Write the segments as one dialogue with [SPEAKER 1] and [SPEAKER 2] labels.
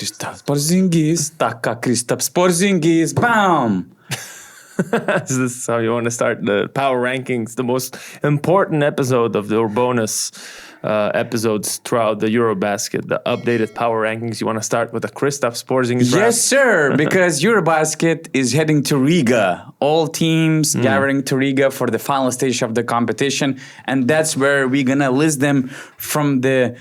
[SPEAKER 1] Kristaps Porzingis. Taka Kristaps Porzingis. Bam!
[SPEAKER 2] Is this how you want to start the power rankings? The most important episode of the bonus episodes throughout the EuroBasket, the updated power rankings. You want to start with the Kristaps Porzingis draft?
[SPEAKER 1] Yes, sir, because EuroBasket is heading to Riga. All teams gathering to Riga for the final stage of the competition. And that's where we're going to list them from the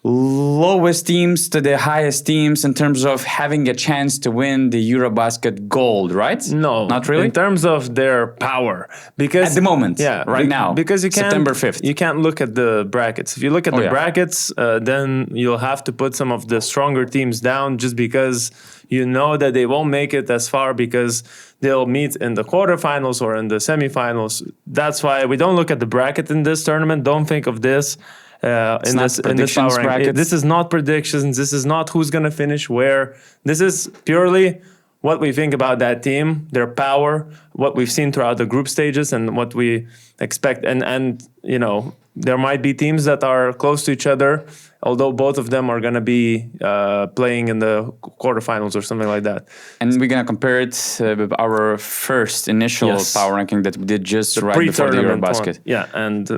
[SPEAKER 1] lowest teams to the highest teams in terms of having a chance to win the EuroBasket gold, right?
[SPEAKER 2] No,
[SPEAKER 1] not really.
[SPEAKER 2] In terms of their power, because
[SPEAKER 1] at the moment, right now,
[SPEAKER 2] because you can't,
[SPEAKER 1] September 5th.
[SPEAKER 2] You can't look at the brackets. If you look at the brackets, then you'll have to put some of the stronger teams down, just because you know that they won't make it as far because they'll meet in the quarterfinals or in the semifinals. That's why we don't look at the bracket in this tournament. Don't think of this. In this power ranking. This is not predictions. This is not who's going to finish where. This is purely what we think about that team, their power, what we've seen throughout the group stages, and what we expect. And you know, there might be teams that are close to each other, although both of them are going to be playing in the quarterfinals or something like that.
[SPEAKER 1] And we're going to compare it with our first initial power ranking that we did just right before the EuroBasket.
[SPEAKER 2] Yeah, and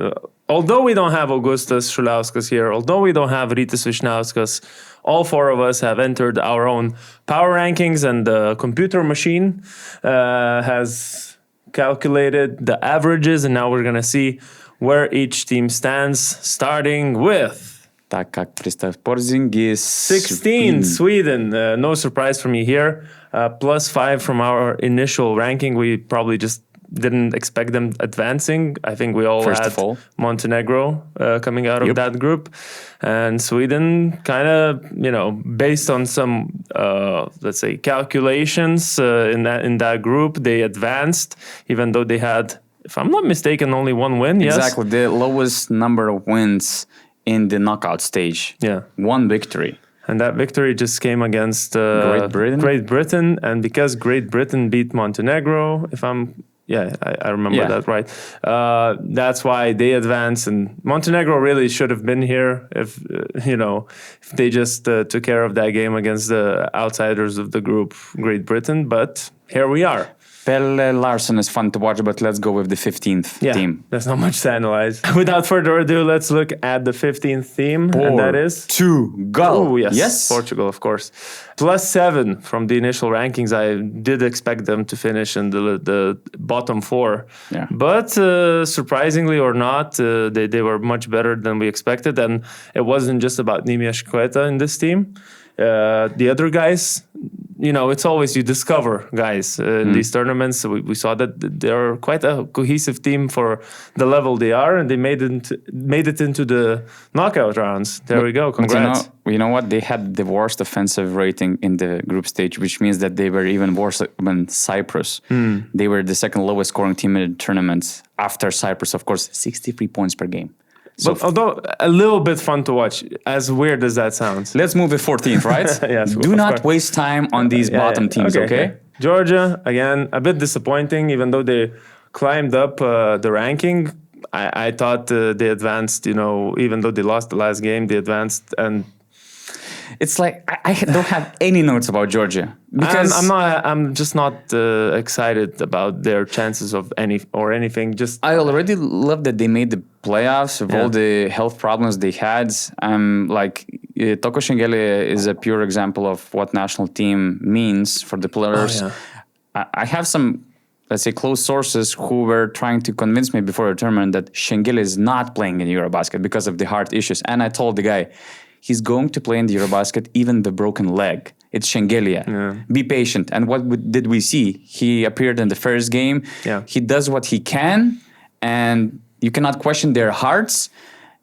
[SPEAKER 2] although we don't have Augustas Šuliauskas here, although we don't have Rytis Vyšniauskas, all four of us have entered our own power rankings, and the computer machine has calculated the averages, and now we're going to see where each team stands, starting with
[SPEAKER 1] Taka Kristaps Porzingis.
[SPEAKER 2] 16, Sweden. No surprise for me here. +5 from our initial ranking. We probably just didn't expect them advancing. I think we all had Montenegro coming out of that group. And Sweden kind of, you know, based on some, let's say, calculations in that group, they advanced, even though they had, if I'm not mistaken, only one win.
[SPEAKER 1] Exactly, the lowest number of wins in the knockout stage.
[SPEAKER 2] Yeah.
[SPEAKER 1] One victory.
[SPEAKER 2] And that victory just came against Great Britain. And because Great Britain beat Montenegro, if I'm... Yeah, I remember that right. That's why they advanced, and Montenegro really should have been here if if they just took care of that game against the outsiders of the group, Great Britain. But here we are.
[SPEAKER 1] Pelle Larsson is fun to watch, but let's go with the 15th team.
[SPEAKER 2] There's not much to analyze. Without further ado, let's look at the 15th team, and that is
[SPEAKER 1] Portugal.
[SPEAKER 2] Oh, yes, Portugal, of course. +7 from the initial rankings. I did expect them to finish in the bottom 4.
[SPEAKER 1] Yeah.
[SPEAKER 2] But surprisingly or not, they were much better than we expected. And it wasn't just about Nimias Queta in this team. The other guys, you know, it's always you discover guys in these tournaments. So we saw that they're quite a cohesive team for the level they are, and they made it into the knockout rounds. There we go. Congrats.
[SPEAKER 1] You know what? They had the worst offensive rating in the group stage, which means that they were even worse than Cyprus. They were the second lowest scoring team in the tournament after Cyprus, of course, 63 points per game.
[SPEAKER 2] So but although a little bit fun to watch, as weird as that sounds.
[SPEAKER 1] Let's move to 14th, right?
[SPEAKER 2] Yes.
[SPEAKER 1] Do not waste time on these bottom teams, okay?
[SPEAKER 2] Georgia, again, a bit disappointing, even though they climbed up the ranking. I thought they advanced, you know, even though they lost the last game, they advanced. And
[SPEAKER 1] it's like I don't have any notes about Georgia because
[SPEAKER 2] I'm just not excited about their chances of anything. Just
[SPEAKER 1] I already love that they made the playoffs with all the health problems they had. Toko Šengėlė is a pure example of what national team means for the players. I have some, let's say, close sources who were trying to convince me before the tournament that Šengėlė is not playing in EuroBasket because of the heart issues. And I told the guy, he's going to play in the EuroBasket, even the broken leg. It's Šengėlė. Be patient. And what did we see? He appeared in the first game. He does what he can, and you cannot question their hearts.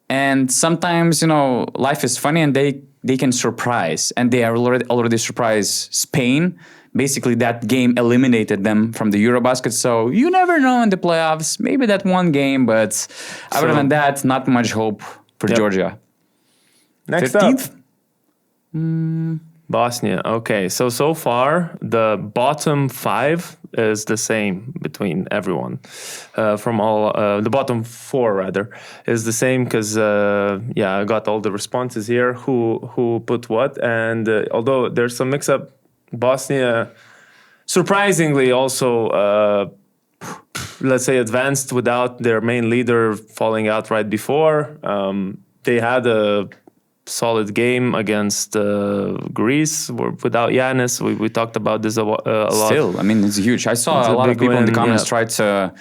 [SPEAKER 1] And sometimes, you know, life is funny, and they can surprise. And they are already surprised Spain. Basically, that game eliminated them from the EuroBasket. So you never know in the playoffs. Maybe that one game, but other than that, not much hope for Georgia.
[SPEAKER 2] Next
[SPEAKER 1] 15th?
[SPEAKER 2] up. Bosnia. Okay, so far the bottom 5 is the same between everyone. From all the bottom 4 rather is the same because I got all the responses here. Who put what? And although there's some mix-up, Bosnia surprisingly also let's say advanced without their main leader falling out right before. They had a solid game against Greece without Giannis. We talked about this a lot.
[SPEAKER 1] Still, I mean, it's huge. I saw a lot of people in the comments try to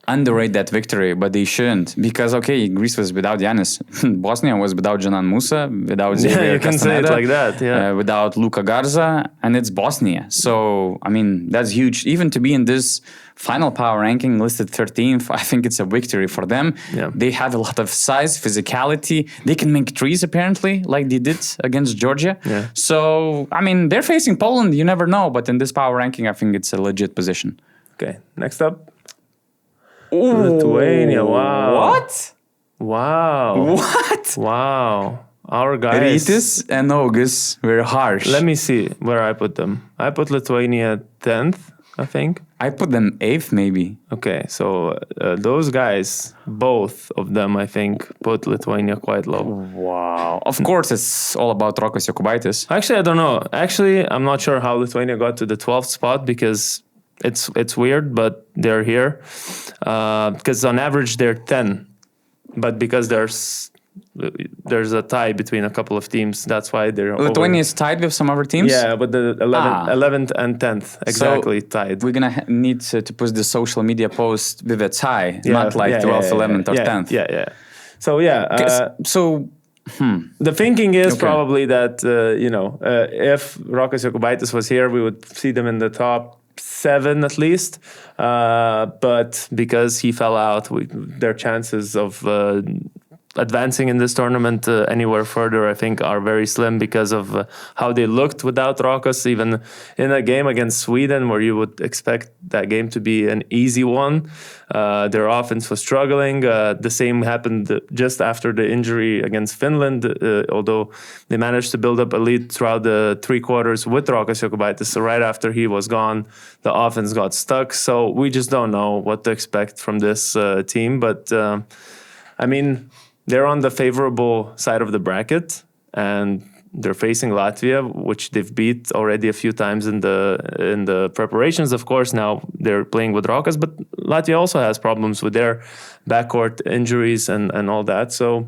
[SPEAKER 1] underrate that victory, but they shouldn't, because Greece was without Giannis, Bosnia was without Janan Musa, without Xavier
[SPEAKER 2] you can say it like that,
[SPEAKER 1] without Luka Garza, and it's Bosnia. So I mean, that's huge. Even to be in this final power ranking listed 13th, I think it's a victory for them.
[SPEAKER 2] Yeah.
[SPEAKER 1] They have a lot of size, physicality. They can make threes apparently, like they did against Georgia.
[SPEAKER 2] Yeah.
[SPEAKER 1] So I mean, they're facing Poland. You never know, but in this power ranking, I think it's a legit position.
[SPEAKER 2] Okay, next up. Ooh, Lithuania. Wow.
[SPEAKER 1] What?
[SPEAKER 2] Wow.
[SPEAKER 1] What?
[SPEAKER 2] Wow. Our guys.
[SPEAKER 1] Rytis and August were harsh.
[SPEAKER 2] Let me see where I put them. I put Lithuania 10th, I think.
[SPEAKER 1] I put them 8th, maybe.
[SPEAKER 2] Okay, so those guys, both of them, I think, put Lithuania quite low.
[SPEAKER 1] Wow. Of course, it's all about Rokas Jokubaitis.
[SPEAKER 2] Actually, I don't know. Actually, I'm not sure how Lithuania got to the 12th spot because it's weird, but they're here. Because on average, they're 10. But because there's a tie between a couple of teams, that's why they're
[SPEAKER 1] Lithuania is tied with some other teams?
[SPEAKER 2] Yeah, but the 11th and 10th, exactly,
[SPEAKER 1] so
[SPEAKER 2] tied.
[SPEAKER 1] We're going to need to post the social media post with a tie, not like 12th, 11th, or 10th.
[SPEAKER 2] Yeah. So, the thinking is probably that, if Rokas Jokubaitis was here, we would see them in the top 7 at least. But because he fell out, their chances of advancing in this tournament anywhere further, I think, are very slim because of how they looked without Rokas. Even in a game against Sweden, where you would expect that game to be an easy one, their offense was struggling. The same happened just after the injury against Finland, although they managed to build up a lead throughout the 3 quarters with Rokas Jokubaitis. So right after he was gone, the offense got stuck. So we just don't know what to expect from this team. But, I mean, they're on the favorable side of the bracket, and they're facing Latvia, which they've beat already a few times in the preparations. Of course, now they're playing with Rokas, but Latvia also has problems with their backcourt injuries and all that. So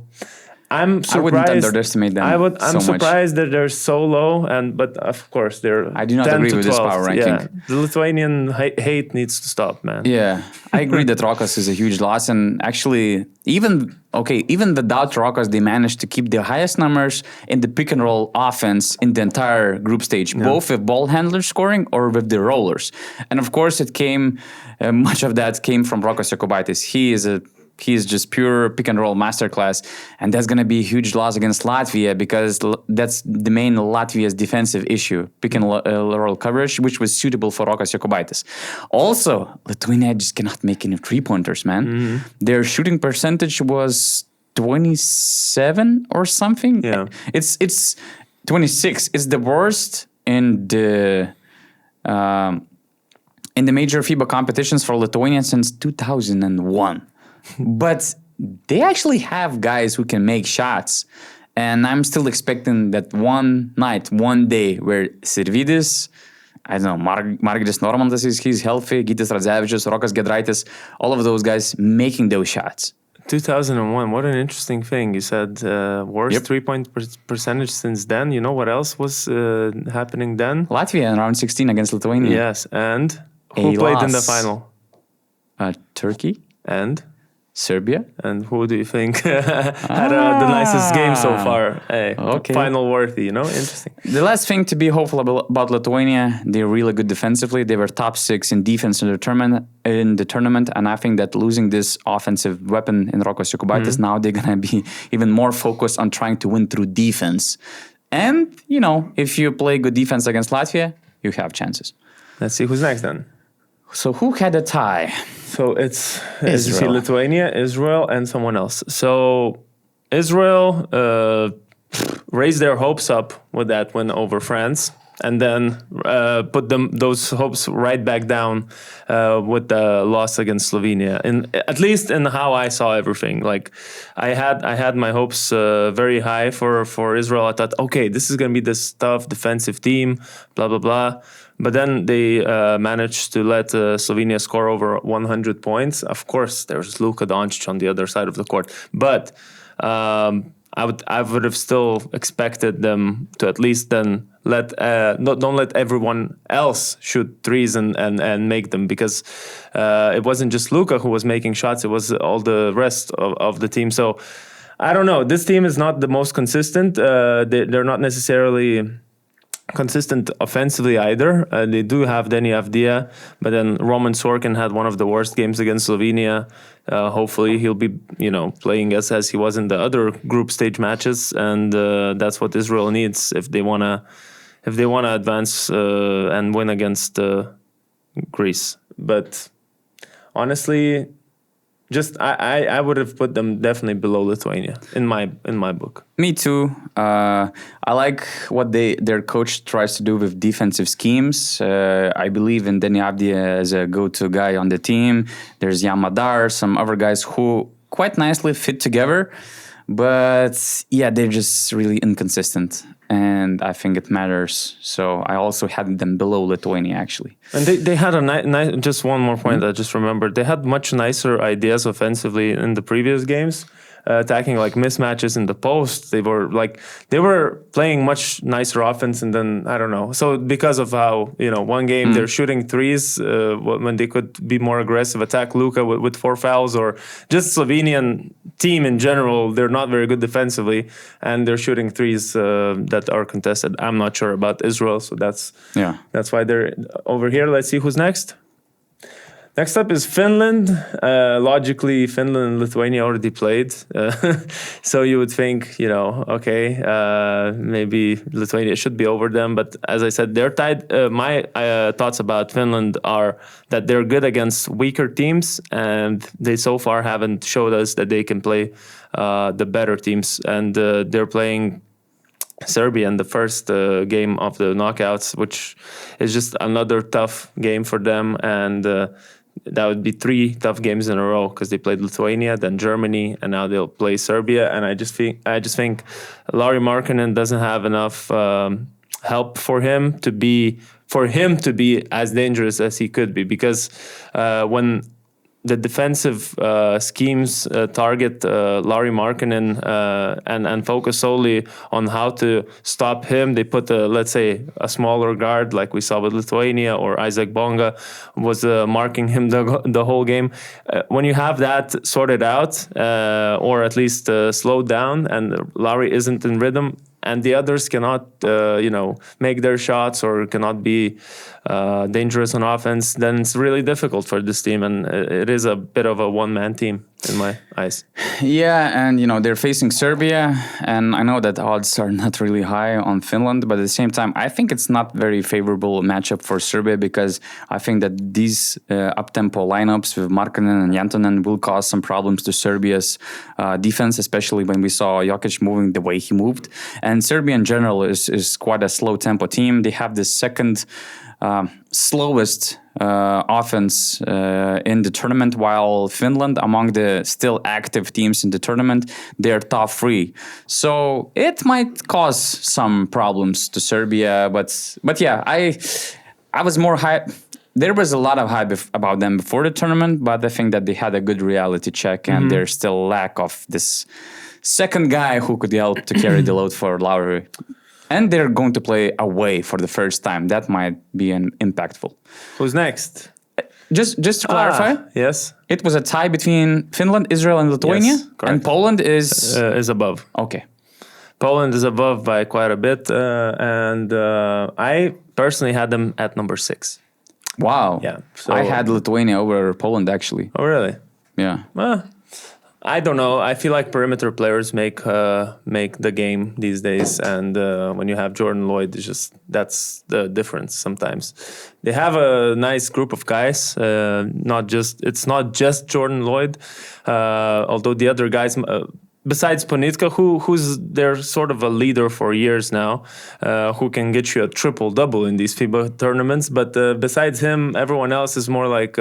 [SPEAKER 2] I'm surprised.
[SPEAKER 1] I wouldn't underestimate them.
[SPEAKER 2] I'm surprised that they're so low, but of course they're.
[SPEAKER 1] I do not agree with this power ranking.
[SPEAKER 2] Yeah, the Lithuanian hate needs to stop, man.
[SPEAKER 1] Yeah, I agree that Rokas is a huge loss, and actually, even without Rokas, they managed to keep the highest numbers in the pick and roll offense in the entire group stage, both with ball handlers scoring or with the rollers. And of course, much of that came from Rokas Jokubaitis. He is just pure pick and roll masterclass, and that's going to be a huge loss against Latvia because that's the main Latvia's defensive issue, pick and roll coverage, which was suitable for Rokas Jokubaitis. Also, Lithuania just cannot make any 3-pointers, man. Mm-hmm. Their shooting percentage was 27 or something.
[SPEAKER 2] Yeah,
[SPEAKER 1] it's 26. It's the worst in the major FIBA competitions for Lithuania since 2001. But they actually have guys who can make shots. And I'm still expecting that one day, where Sirvidis, I don't know, Margiris Normantas, he's healthy, Gytis Radzevičius, Rokas Giedraitis, all of those guys making those shots.
[SPEAKER 2] 2001, what an interesting thing. You said worst 3-point percentage since then. You know what else was happening then?
[SPEAKER 1] Latvia in round 16 against Lithuania.
[SPEAKER 2] Yes, and who played in the final?
[SPEAKER 1] Turkey.
[SPEAKER 2] And?
[SPEAKER 1] Serbia.
[SPEAKER 2] And who do you think had the nicest game so far? Hey, final worthy, Interesting.
[SPEAKER 1] The last thing to be hopeful about Lithuania, they're really good defensively. They were top 6 in defense in the tournament, and I think that losing this offensive weapon in Rokas Jokubaitis, now they're going to be even more focused on trying to win through defense. And, if you play good defense against Latvia, you have chances.
[SPEAKER 2] Let's see who's next then.
[SPEAKER 1] So who had a tie?
[SPEAKER 2] So it's as you see, Lithuania, Israel, and someone else. So Israel, raise their hopes up with that win over France, and then put those hopes right back down with the loss against Slovenia. At least in how I saw everything, like I had my hopes very high for Israel. I thought, okay, this is gonna be this tough defensive team, blah blah blah. But then they managed to let Slovenia score over 100 points. Of course, there's Luka Doncic on the other side of the court, but I would have still expected them to at least then don't let everyone else shoot threes and make them, because it wasn't just Luka who was making shots, it was all the rest of the team. So I don't know, this team is not the most consistent. They're not necessarily consistent offensively either. They do have Denny Avdia, but then Roman Sorkin had one of the worst games against Slovenia. Hopefully he'll be, playing as he was in the other group stage matches, and that's what Israel needs if they wanna advance and win against Greece. But honestly, I would have put them definitely below Lithuania in my book.
[SPEAKER 1] Me too. I like what their coach tries to do with defensive schemes. I believe in Denny Avdia as a go-to guy on the team. There's Yamadar, some other guys who quite nicely fit together. But yeah, they're just really inconsistent, and I think it matters. So I also had them below Lithuania, actually.
[SPEAKER 2] And they had a nice. Just one more point I just remembered. They had much nicer ideas offensively in the previous games, attacking like mismatches in the post. They were playing much nicer offense, and then I don't know. So because of how one game they're shooting threes when they could be more aggressive, attack Luka with 4 fouls, or just Slovenian team in general, they're not very good defensively, and they're shooting threes that are contested. I'm not sure about Israel, so that's why they're over here. Let's see who's next. Next up is Finland. Logically, Finland and Lithuania already played. So you would think, okay, maybe Lithuania should be over them. But as I said, they're tied. My thoughts about Finland are that they're good against weaker teams, and they so far haven't showed us that they can play the better teams. And they're playing Serbia in the first game of the knockouts, which is just another tough game for them. And that would be 3 tough games in a row, because they played Lithuania, then Germany, and now they'll play Serbia. And I just think Lauri Markkanen doesn't have enough help for him to be as dangerous as he could be, because when the defensive schemes target Lauri Markkanen and focus solely on how to stop him. They put, let's say, a smaller guard like we saw with Lithuania, or Isaac Bonga was marking him the whole game. When you have that sorted out, or at least slowed down, and Lauri isn't in rhythm, and the others cannot, make their shots or cannot be dangerous on offense, then it's really difficult for this team, and it is a bit of a one-man team in my eyes.
[SPEAKER 1] Yeah, and they're facing Serbia, and I know that odds are not really high on Finland, but at the same time, I think it's not very favorable matchup for Serbia, because I think that these up-tempo lineups with Markkanen and Jantonen will cause some problems to Serbia's defense, especially when we saw Jokic moving the way he moved. And Serbia in general is quite a slow-tempo team. They have the second slowest offense in the tournament, while Finland, among the still active teams in the tournament, they're top 3. So it might cause some problems to Serbia, but yeah, I was more hype. There was a lot of hype about them before the tournament, but I think that they had a good reality check, and there's still lack of this second guy who could help to carry the load for Lauri. And they're going to play away for the first time. That might be impactful.
[SPEAKER 2] Who's next?
[SPEAKER 1] Just to clarify,
[SPEAKER 2] yes,
[SPEAKER 1] it was a tie between Finland, Israel, and Lithuania,
[SPEAKER 2] yes,
[SPEAKER 1] and Poland is
[SPEAKER 2] above.
[SPEAKER 1] Okay,
[SPEAKER 2] Poland is above by quite a bit, and I personally had them at number 6.
[SPEAKER 1] Wow.
[SPEAKER 2] Yeah. So
[SPEAKER 1] I had Lithuania over Poland, actually.
[SPEAKER 2] Oh, really?
[SPEAKER 1] Yeah.
[SPEAKER 2] Well, I don't know. I feel like perimeter players make the game these days, and when you have Jordan Lloyd, that's the difference. Sometimes they have a nice group of guys. It's not just Jordan Lloyd, although the other guys besides Ponitka, who's their sort of a leader for years now, who can get you a triple-double in these FIBA tournaments. But besides him, everyone else is more like,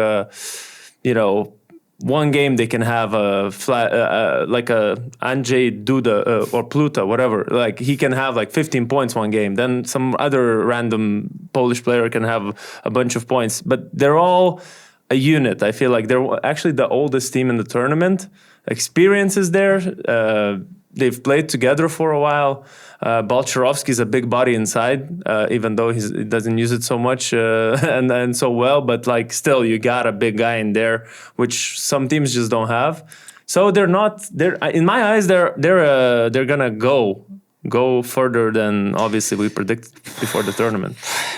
[SPEAKER 2] one game they can have a flat, like a Andrzej Duda or Pluta, whatever. Like he can have like 15 points one game. Then some other random Polish player can have a bunch of points. But they're all a unit. I feel like they're actually the oldest team in the tournament. Experience is there. They've played together for a while. Balcherovsky's a big body inside, even though he doesn't use it so much and so well. But like, still, you got a big guy in there, which some teams just don't have. So they're not. They're in my eyes, they're gonna go further than obviously we predicted before the tournament.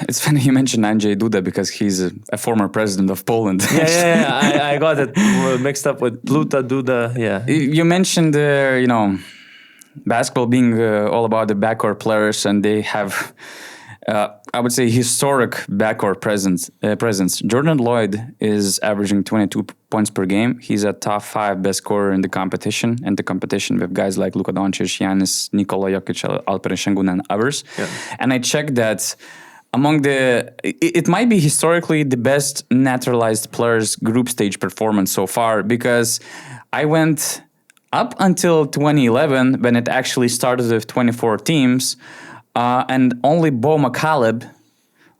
[SPEAKER 1] It's funny you mentioned Andrzej Duda because he's a former president of Poland.
[SPEAKER 2] Yeah. I got it mixed up with Pluta, Duda. Yeah.
[SPEAKER 1] You mentioned, basketball being all about the backcourt players, and they have, I would say, historic backcourt presence. Jordan Lloyd is averaging 22 points per game. He's a top 5 best scorer in the competition, and the competition with guys like Luka Doncic, Giannis, Nikola Jokic, Alperen Şengün, and others. Yeah. And I checked that among it might be historically the best naturalized players group stage performance so far, because I went up until 2011 when it actually started with 24 teams, and only Bo McCaleb,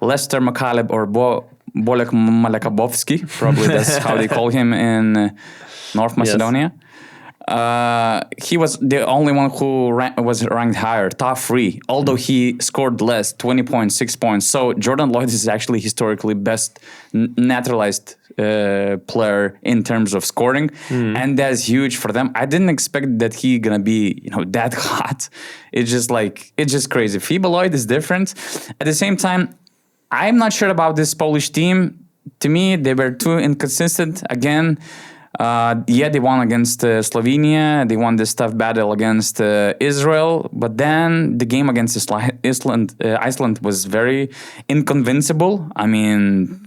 [SPEAKER 1] Lester McCaleb, or Bolek Malakabovsky, probably that's how they call him in North Macedonia. He was the only one who was ranked higher, top 3, although he scored less, 20.6 points. So Jordan Lloyd is actually historically best naturalized player in terms of scoring, and that's huge for them. I didn't expect that he gonna be that hot. It's just crazy. FIBA Lloyd is different. At the same time, I'm not sure about this Polish team. To me, they were too inconsistent again. They won against Slovenia. They won this tough battle against Israel. But then the game against Iceland was very inconvincible. I mean,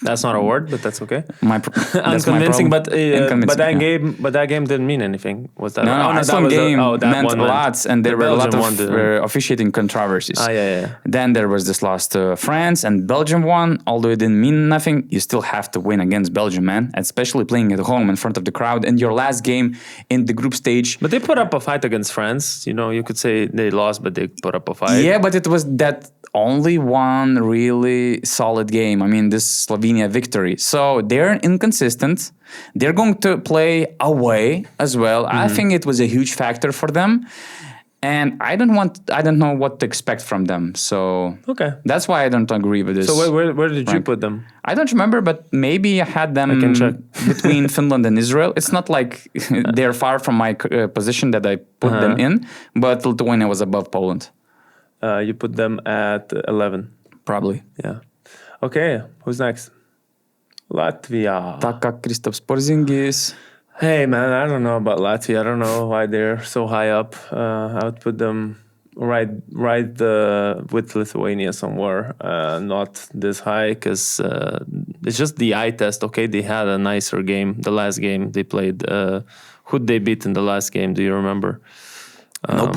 [SPEAKER 2] that's not a word, but that's okay.
[SPEAKER 1] Unconvincing,
[SPEAKER 2] but that game didn't mean anything. Was that?
[SPEAKER 1] No, Iceland game meant a lot, and there were a lot of officiating controversies.
[SPEAKER 2] Yeah.
[SPEAKER 1] Then there was this loss to France, and Belgium won. Although it didn't mean nothing, you still have to win against Belgium, man. Especially playing at home in front of the crowd, and your last game in the group stage.
[SPEAKER 2] But they put up a fight against France. You could say they lost, but they put up a fight.
[SPEAKER 1] Yeah, but it was that only one really solid game. I mean, this Slovenia victory. So they're inconsistent. They're going to play away as well. I think it was a huge factor for them. And I don't know what to expect from them. So that's why I don't agree with this.
[SPEAKER 2] So where did you put them?
[SPEAKER 1] I don't remember, but maybe I had them between Finland and Israel. It's not like they're far from my position that I put them in, but Lithuania was above Poland.
[SPEAKER 2] You put them at 11.
[SPEAKER 1] Probably.
[SPEAKER 2] Yeah. Okay, who's next? Latvia.
[SPEAKER 1] Taka Kristaps Porzingis.
[SPEAKER 2] Hey man, I don't know about Latvia. I don't know why they're so high up. I would put them right with Lithuania somewhere, not this high, because it's just the eye test. Okay, they had a nicer game. The last game they played, who'd they beat in the last game? Do you remember?
[SPEAKER 1] Nope.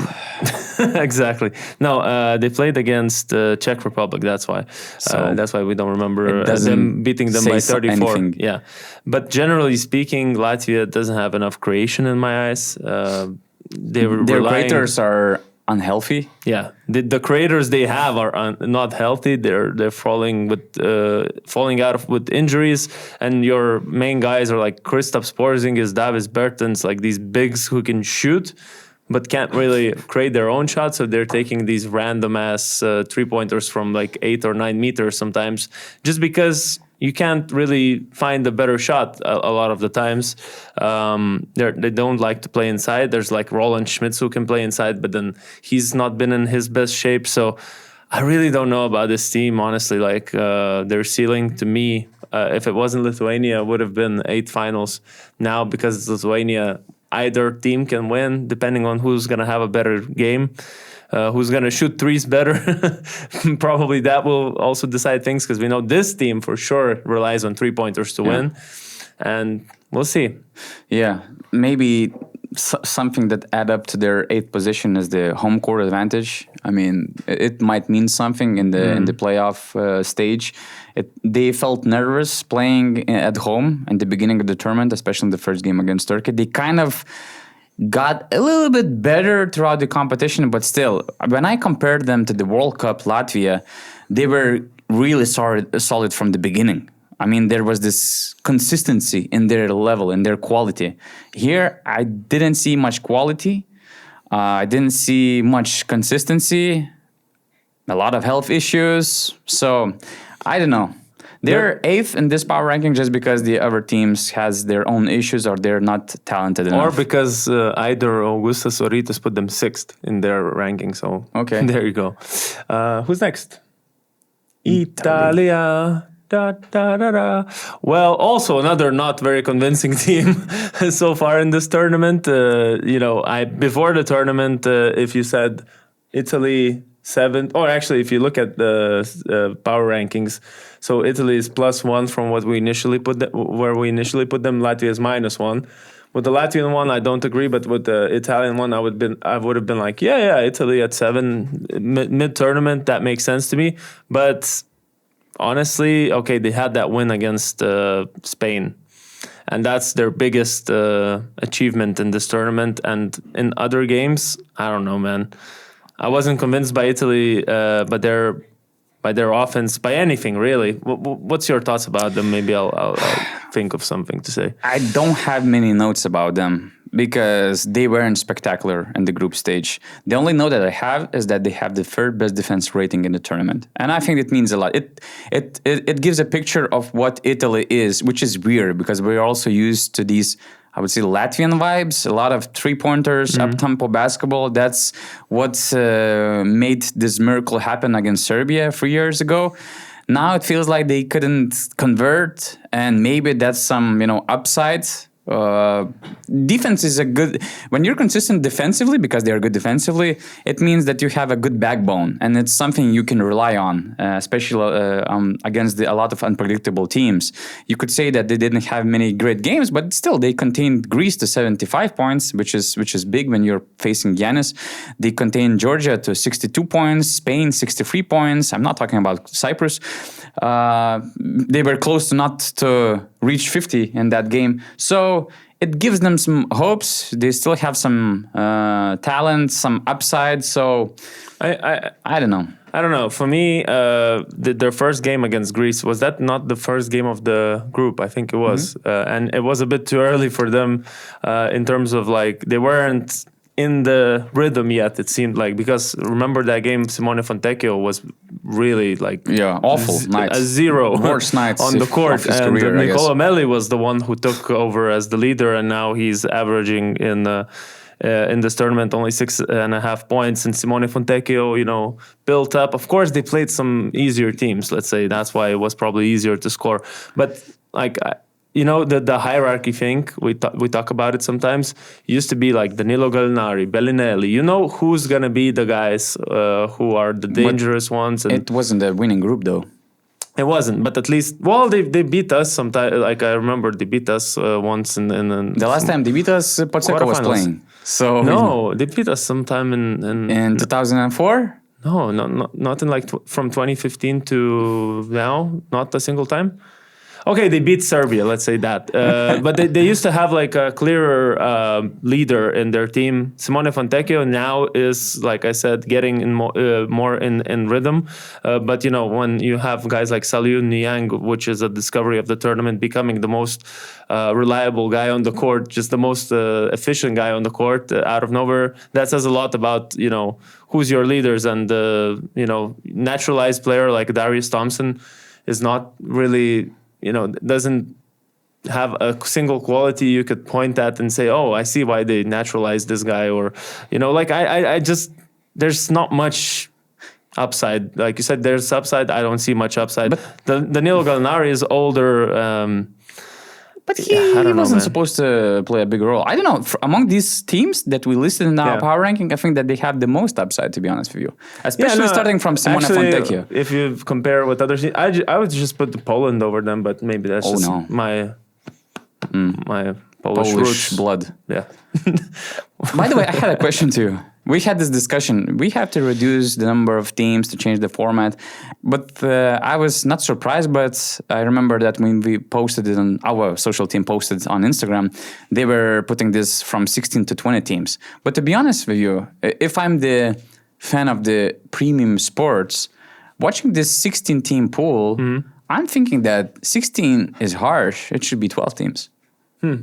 [SPEAKER 2] Exactly. No, they played against Czech Republic. That's why. That's why we don't remember them beating them by 34.
[SPEAKER 1] Anything.
[SPEAKER 2] Yeah. But generally speaking, Latvia doesn't have enough creation in my eyes. Their
[SPEAKER 1] creators are unhealthy.
[SPEAKER 2] Yeah. The creators they have are not healthy. They're falling out with injuries, and your main guys are like Kristaps Porzingis, Davis Bertens, like these bigs who can shoot but can't really create their own shots. So they're taking these random ass 3-pointers from like 8 or 9 meters sometimes, just because you can't really find a better shot a lot of the times. They don't like to play inside. There's like Roland Schmitz who can play inside, but then he's not been in his best shape. So I really don't know about this team, honestly. Like their ceiling to me, if it wasn't Lithuania, would have been 8 finals. Now, because it's Lithuania, either team can win, depending on who's going to have a better game, who's going to shoot threes better. Probably that will also decide things, because we know this team for sure relies on 3-pointers to win. And we'll see.
[SPEAKER 1] Yeah, maybe something that add up to their 8th position is the home court advantage. I mean, it might mean something in the playoff stage. They felt nervous playing at home in the beginning of the tournament, especially in the first game against Turkey. They kind of got a little bit better throughout the competition, but still, when I compared them to the World Cup Latvia, they were really solid from the beginning. I mean, there was this consistency in their level, in their quality. Here, I didn't see much quality. I didn't see much consistency. A lot of health issues. So, I don't know. They're 8th in this power ranking just because the other teams has their own issues or they're not talented enough.
[SPEAKER 2] Or because either Augustus or Rytas put them 6th in their ranking. So,
[SPEAKER 1] okay.
[SPEAKER 2] There you go. Who's next? Italia. Da, da, da, da. Well, also another not very convincing team so far in this tournament. Before the tournament, if you said Italy 7th, or actually if you look at the power rankings, so Italy is +1 from what we initially where we initially put them. Latvia is -1. With the Latvian one, I don't agree, but with the Italian one, I would have been like, yeah, Italy at 7 mid tournament. That makes sense to me, but. Honestly, okay, they had that win against Spain, and that's their biggest achievement in this tournament. And in other games, I don't know, man. I wasn't convinced by Italy, by their offense, by anything really. What's your thoughts about them? Maybe I'll think of something to say.
[SPEAKER 1] I don't have many notes about them because they weren't spectacular in the group stage. The only note that I have is that they have the 3rd best defense rating in the tournament, and I think it means a lot. It gives a picture of what Italy is, which is weird because we're also used to these, I would say, Latvian vibes. A lot of 3-pointers, up-tempo basketball. That's what made this miracle happen against Serbia 3 years ago. Now it feels like they couldn't convert, and maybe that's some upside. Defense is a good when you're consistent defensively, because they are good defensively. It means that you have a good backbone, and it's something you can rely on, especially against a lot of unpredictable teams. You could say that they didn't have many great games, but still they contained Greece to 75 points, which is big when you're facing Giannis. They contained Georgia to 62 points, Spain 63 points. I'm not talking about Cyprus. They were close to not to reach 50 in that game. So it gives them some hopes. They still have some talent, some upside. So I don't know.
[SPEAKER 2] I don't know. For me, their first game against Greece, was that not the first game of the group? I think it was. And it was a bit too early for them in terms of they weren't in the rhythm yet, it seemed like, because remember that game, Simone Fontecchio was really
[SPEAKER 1] awful nights.
[SPEAKER 2] A zero
[SPEAKER 1] worst nights
[SPEAKER 2] on the court, and
[SPEAKER 1] career,
[SPEAKER 2] Nicola Melli was the one who took over as the leader, and now he's averaging in this tournament only 6.5 points, and Simone Fontecchio, built up. Of course, they played some easier teams, let's say. That's why it was probably easier to score. But the hierarchy thing, we talk about it sometimes, used to be like Danilo Gallinari, Bellinelli. Who's going to be the guys who are the dangerous ones. And
[SPEAKER 1] it wasn't a winning group, though.
[SPEAKER 2] It wasn't, but at least, they beat us sometimes. I remember they beat us once in
[SPEAKER 1] the last time they beat us, Potseko was playing. So
[SPEAKER 2] no, they beat us sometime
[SPEAKER 1] in 2004.
[SPEAKER 2] No, not in from 2015 to now, not a single time. Okay, they beat Serbia, let's say that. But they used to have a clearer leader in their team. Simone Fontecchio now is, like I said, getting in more in rhythm. But, when you have guys like Saliu Niang, which is a discovery of the tournament, becoming the most reliable guy on the court, just the most efficient guy on the court out of nowhere, that says a lot about, who's your leaders. And, naturalized player like Darius Thompson is not really... doesn't have a single quality you could point at and say, oh, I see why they naturalized this guy. Or, I just, there's not much upside. Like you said, there's upside. I don't see much upside. But Danilo Gallinari is older.
[SPEAKER 1] But he wasn't supposed to play a big role. I don't know. Among these teams that we listed in our power ranking, I think that they have the most upside, to be honest with you. Especially starting from Simone Fontecchio.
[SPEAKER 2] If you compare with other teams, I would just put Poland over them, but maybe that's my
[SPEAKER 1] Polish blood.
[SPEAKER 2] Yeah.
[SPEAKER 1] By the way, I had a question too. We had this discussion. We have to reduce the number of teams to change the format. But I was not surprised, but I remember that when we posted it on our social team, posted on Instagram, they were putting this from 16 to 20 teams. But to be honest with you, if I'm the fan of the premium sports, watching this 16-team pool, I'm thinking that 16 is harsh. It should be 12 teams.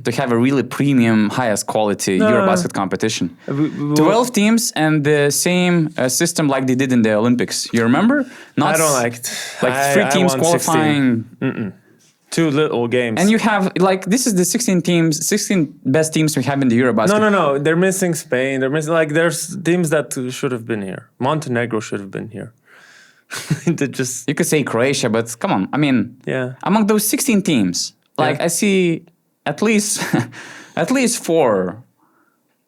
[SPEAKER 1] To have a really premium, highest quality EuroBasket competition. 12 teams and the same system like they did in the Olympics. You remember?
[SPEAKER 2] I don't like it.
[SPEAKER 1] Like three teams qualifying.
[SPEAKER 2] 2 little games.
[SPEAKER 1] And you have, like, this is the 16 teams, 16 best teams we have in the EuroBasket.
[SPEAKER 2] No. They're missing Spain. They're missing, like, there's teams that should have been here. Montenegro should have been here. Just...
[SPEAKER 1] You could say Croatia, but come on. I mean, among those 16 teams, like, I see... At least 4.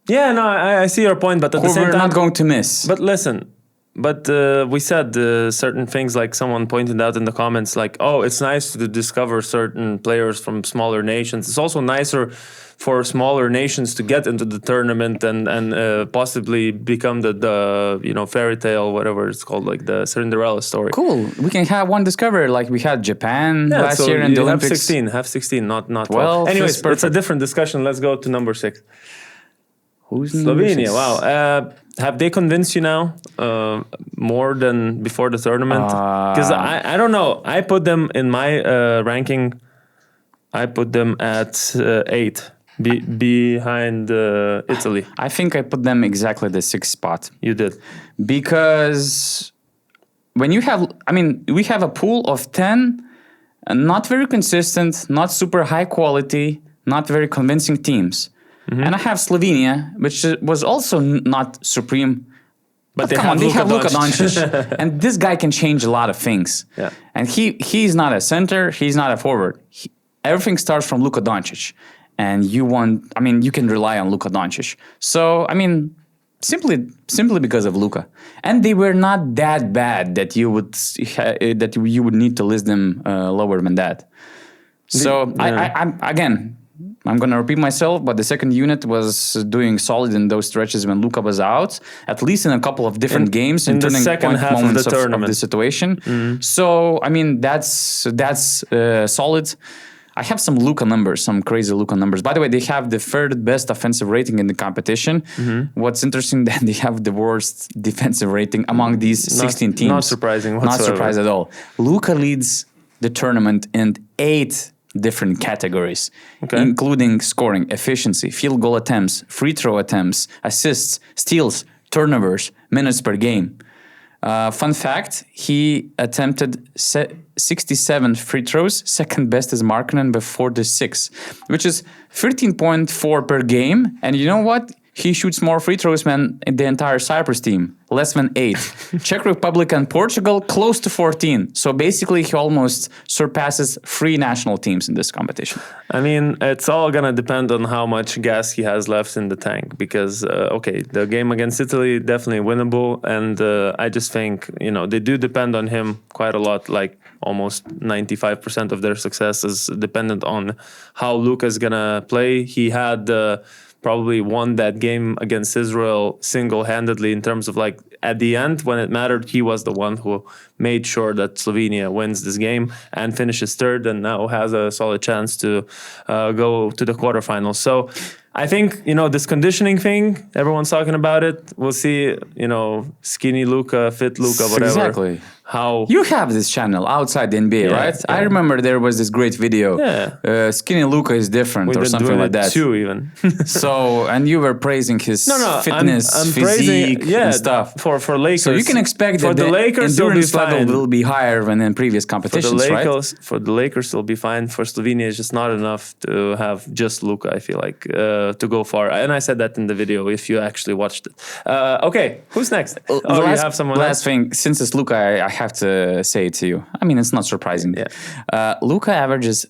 [SPEAKER 2] Yeah, no, I see your point, but at the same time,
[SPEAKER 1] we're not going to miss.
[SPEAKER 2] But listen, we said certain things, like someone pointed out in the comments, like, oh, it's nice to discover certain players from smaller nations. It's also nicer for smaller nations to get into the tournament and possibly become the fairy tale, whatever it's called, like the Cinderella story.
[SPEAKER 1] Cool. We can have one discover, like we had Japan last year in the Olympics.
[SPEAKER 2] Have 16, not 12. Anyways, it's a different discussion. Let's go to number 6.
[SPEAKER 1] Who's
[SPEAKER 2] Slovenia? Wow. Have they convinced you now more than before the tournament? Because I don't know. I put them in my ranking. I put them at 8. Behind Italy.
[SPEAKER 1] I think I put them exactly the 6th spot.
[SPEAKER 2] You did.
[SPEAKER 1] Because when you have, we have a pool of 10, not very consistent, not super high quality, not very convincing teams. And I have Slovenia, which was also not supreme. But they have Luka Doncic. And this guy can change a lot of things.
[SPEAKER 2] Yeah.
[SPEAKER 1] And he's not a center, he's not a forward. Everything starts from Luka Doncic. And you can rely on Luka Doncic. So, simply because of Luka. And they were not that bad that you would need to list them lower than that. So, I'm going to repeat myself, but the second unit was doing solid in those stretches when Luka was out, at least in a couple of different games and turning point moments of the situation. So, that's solid. I have some Luka numbers, some crazy Luka numbers. By the way, they have the third best offensive rating in the competition. What's interesting that they have the worst defensive rating among these 16 teams.
[SPEAKER 2] Not surprising whatsoever.
[SPEAKER 1] Not surprised at all. Luka leads the tournament in 8 different categories, including scoring, efficiency, field goal attempts, free throw attempts, assists, steals, turnovers, minutes per game. Fun fact, he attempted 67 free throws. Second best is Markkanen with 46, which is 13.4 per game. And you know what? He shoots more free throws than the entire Cyprus team, less than 8. Czech Republic and Portugal, close to 14. So basically, he almost surpasses 3 national teams in this competition.
[SPEAKER 2] It's all going to depend on how much gas he has left in the tank. Because, the game against Italy, definitely winnable. And I just think, they do depend on him quite a lot. Like almost 95% of their success is dependent on how Luka's going to play. He had... probably won that game against Israel single-handedly in terms of, like, at the end when it mattered, he was the one who made sure that Slovenia wins this game and finishes third and now has a solid chance to go to the quarterfinals. So I think, this conditioning thing, everyone's talking about it. We'll see, skinny Luka, fit Luka, whatever.
[SPEAKER 1] Exactly.
[SPEAKER 2] How
[SPEAKER 1] you have this channel outside the NBA, right? Yeah. I remember there was this great video.
[SPEAKER 2] Yeah.
[SPEAKER 1] Skinny Luka is different or something like that.
[SPEAKER 2] Too, even.
[SPEAKER 1] So, and you were praising his fitness,
[SPEAKER 2] I'm
[SPEAKER 1] physique, and stuff.
[SPEAKER 2] For Lakers.
[SPEAKER 1] So you can expect that the Lakers endurance level will be higher than in previous competitions, right?
[SPEAKER 2] For the Lakers, it'll be fine. For Slovenia, it's just not enough to have just Luka, I feel like, to go far. And I said that in the video, if you actually watched it. Okay, who's next? You have someone else?
[SPEAKER 1] Last thing, since it's Luka, I have to say it to you. It's not surprising.
[SPEAKER 2] Yeah.
[SPEAKER 1] Luka averages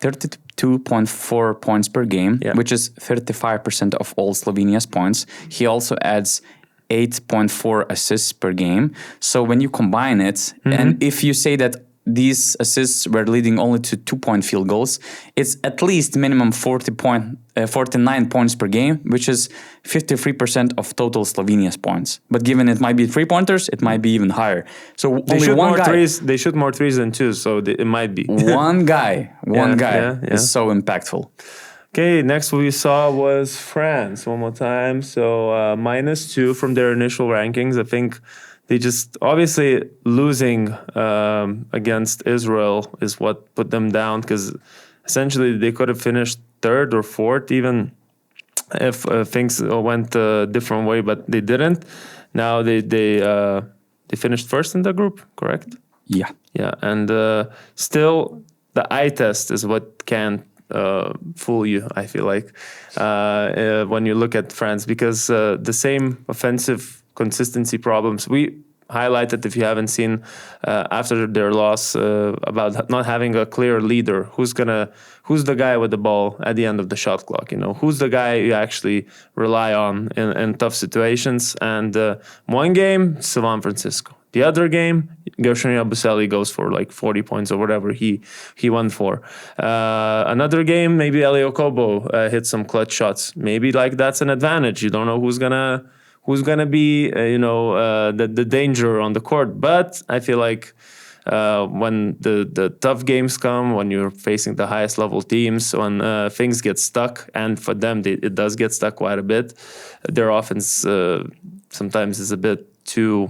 [SPEAKER 1] 32.4 points per game, which is 35% of all Slovenia's points. He also adds 8.4 assists per game. So when you combine it, and if you say that these assists were leading only to 2-point field goals, it's at least minimum 49 points per game, which is 53% of total Slovenia's points. But given it might be 3-pointers, it might be even higher. So
[SPEAKER 2] they
[SPEAKER 1] only one guy.
[SPEAKER 2] They shoot more threes than twos, so it might be.
[SPEAKER 1] one guy is so impactful.
[SPEAKER 2] Okay, next we saw was France one more time. So -2 from their initial rankings. I think they just obviously losing against Israel is what put them down, because essentially they could have finished third or fourth even if things went a different way, but they didn't. Now they finished first in the group, correct?
[SPEAKER 1] Yeah.
[SPEAKER 2] Yeah, and still the eye test is what can't fool you, I feel like, when you look at France, because the same offensive consistency problems we highlighted, if you haven't seen, after their loss, about not having a clear leader. Who's the guy with the ball at the end of the shot clock? Who's the guy you actually rely on in tough situations? And one game, Sylvain Francisco. The other game, Gershon Yabusele goes for like 40 points or whatever he went for. Another game, maybe Elio Kobo hits some clutch shots. Maybe like that's an advantage. You don't know who's gonna be the danger on the court. But I feel like when the tough games come, when you're facing the highest level teams, when things get stuck, and for them it does get stuck quite a bit. Their offense sometimes is a bit too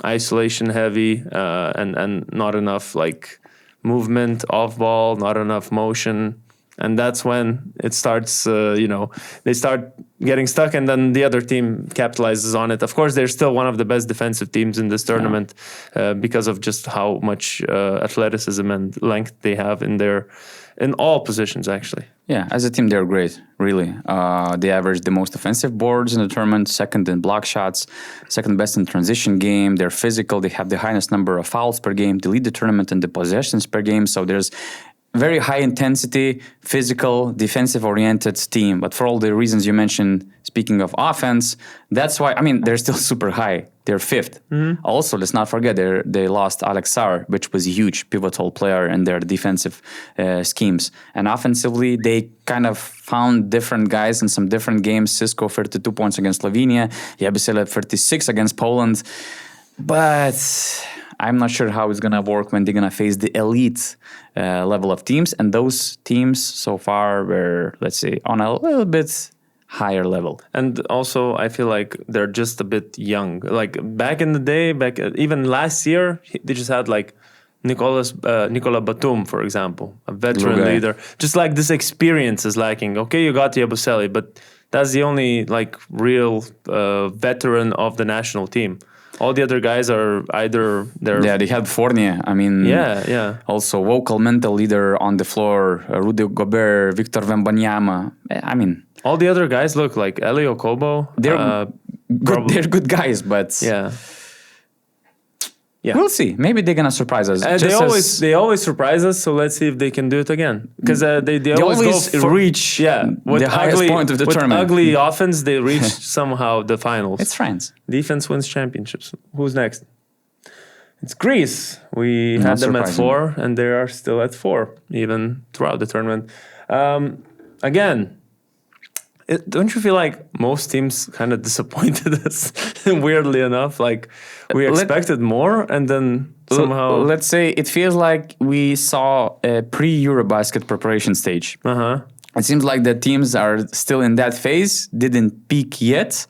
[SPEAKER 2] isolation heavy, and not enough like movement off ball, not enough motion. And that's when it starts, they start getting stuck, and then the other team capitalizes on it. Of course, they're still one of the best defensive teams in this tournament, because of just how much athleticism and length they have in all positions, actually.
[SPEAKER 1] Yeah, as a team, they're great, really. They average the most offensive boards in the tournament, second in block shots, second best in transition game. They're physical. They have the highest number of fouls per game. They lead the tournament in the possessions per game. So there's very high intensity, physical, defensive-oriented team. But for all the reasons you mentioned, speaking of offense, that's why, they're still super high. They're fifth. Mm-hmm. Also, let's not forget, they lost Alex Sar, which was a huge pivotal player in their defensive schemes. And offensively, they kind of found different guys in some different games. Cisco, 32 points against Slovenia. Yabusele, 36 against Poland. But I'm not sure how it's going to work when they're going to face the elite level of teams. And those teams so far were, let's say, on a little bit higher level.
[SPEAKER 2] And also, I feel like they're just a bit young. Like back in the day, even last year, they just had like Nicola Batum, for example, a veteran leader. Just like this experience is lacking. Okay, you got Yabusele, but that's the only like real veteran of the national team. All the other guys are either
[SPEAKER 1] they had Fournier. Also vocal mental leader on the floor, Rudy Gobert, Victor Wembanyama.
[SPEAKER 2] All the other guys look like Elio Kobo.
[SPEAKER 1] They're good. They're good guys, but we'll see. Maybe they're gonna surprise us.
[SPEAKER 2] They always surprise us. So let's see if they can do it again. Because they always
[SPEAKER 1] reach
[SPEAKER 2] with
[SPEAKER 1] the highest point of the tournament.
[SPEAKER 2] Ugly offense, they reach somehow the finals.
[SPEAKER 1] It's France.
[SPEAKER 2] Defense wins championships. Who's next? It's Greece. We had them at 4, and they are still at 4, even throughout the tournament. Again, don't you feel like most teams kind of disappointed us, weirdly enough? Like, we expected more, and then somehow...
[SPEAKER 1] Let's say it feels like we saw a pre-EuroBasket preparation stage. It seems like the teams are still in that phase, didn't peak yet,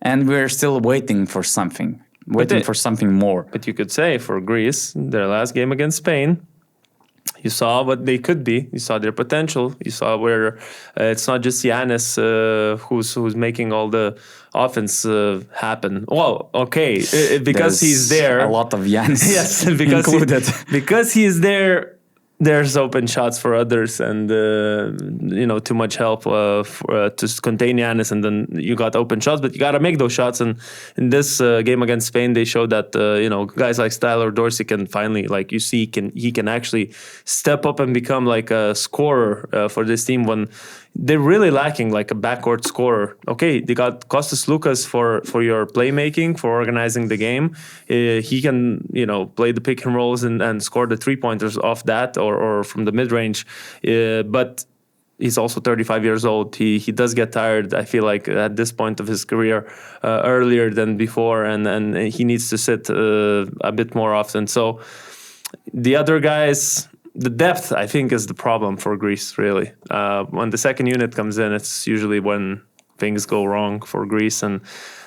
[SPEAKER 1] and we're still waiting for something. For something more.
[SPEAKER 2] But you could say, for Greece, their last game against Spain, you saw what they could be. You saw their potential. You saw where it's not just Giannis who's making all the offense happen. Well, okay, because he's there.
[SPEAKER 1] A lot of Giannis
[SPEAKER 2] yes, because
[SPEAKER 1] included.
[SPEAKER 2] Because he's there, there's open shots for others, and too much help to contain Giannis, and then you got open shots, but you got to make those shots. And in this game against Spain, they showed that guys like Tyler Dorsey can finally, like you see, he can actually step up and become like a scorer for this team when they're really lacking like a backcourt scorer. Okay, they got Kostas Lukas for your playmaking, for organizing the game. He can, play the pick and rolls and score the 3-pointers off that or from the mid-range. But he's also 35 years old. He does get tired, I feel like, at this point of his career, earlier than before, and he needs to sit a bit more often. So the other guys... The depth, I think, is the problem for Greece, really. When the second unit comes in, it's usually when things go wrong for Greece. And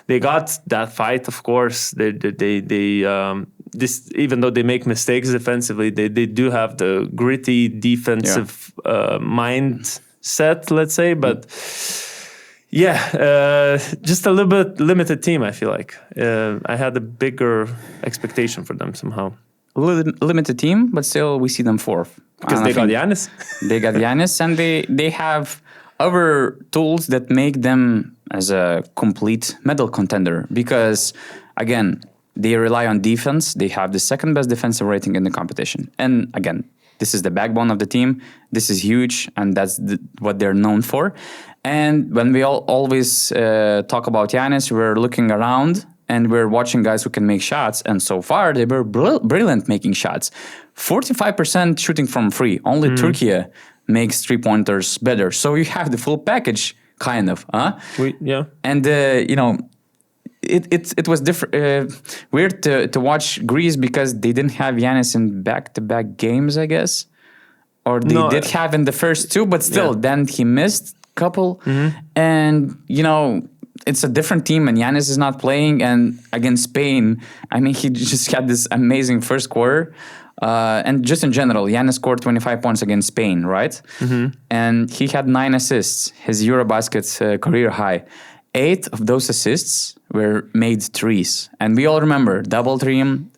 [SPEAKER 2] they got that fight, of course. This, even though they make mistakes defensively, they do have the gritty defensive mindset, let's say. But just a little bit limited team, I feel like. I had a bigger expectation for them somehow.
[SPEAKER 1] Limited team, but still we see them fourth.
[SPEAKER 2] Because they got Giannis.
[SPEAKER 1] They got Giannis, and they have other tools that make them as a complete medal contender. Because, again, they rely on defense. They have the second best defensive rating in the competition. And, again, this is the backbone of the team. This is huge, and that's what they're known for. And when we always talk about Giannis, we're looking around and we're watching guys who can make shots. And so far, they were brilliant making shots. 45% shooting from free. Only Turkey makes 3-pointers better. So you have the full package, kind of. Huh? And, it was weird to watch Greece because they didn't have Giannis in back-to-back games, I guess. Or they did have in the first two, but still, then he missed a couple. And, it's a different team, and Giannis is not playing. And against Spain, I mean, he just had this amazing first quarter. And just in general, Giannis scored 25 points against Spain, right? And he had 9 assists, his EuroBasket career high. 8 of those assists were made threes. And we all remember, double team,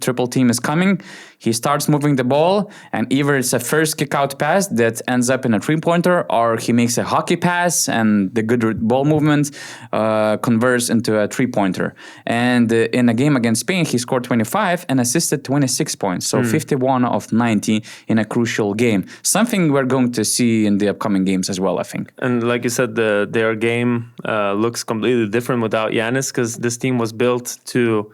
[SPEAKER 1] triple team is coming. He starts moving the ball, and either it's a first kick-out pass that ends up in a 3-pointer, or he makes a hockey pass, and the good ball movement converts into a 3-pointer. And in a game against Spain, he scored 25 and assisted 26 points. So 51 of 90 in a crucial game. Something we're going to see in the upcoming games as well, I think.
[SPEAKER 2] And like you said, their game looks completely different without Giannis, because this team was built to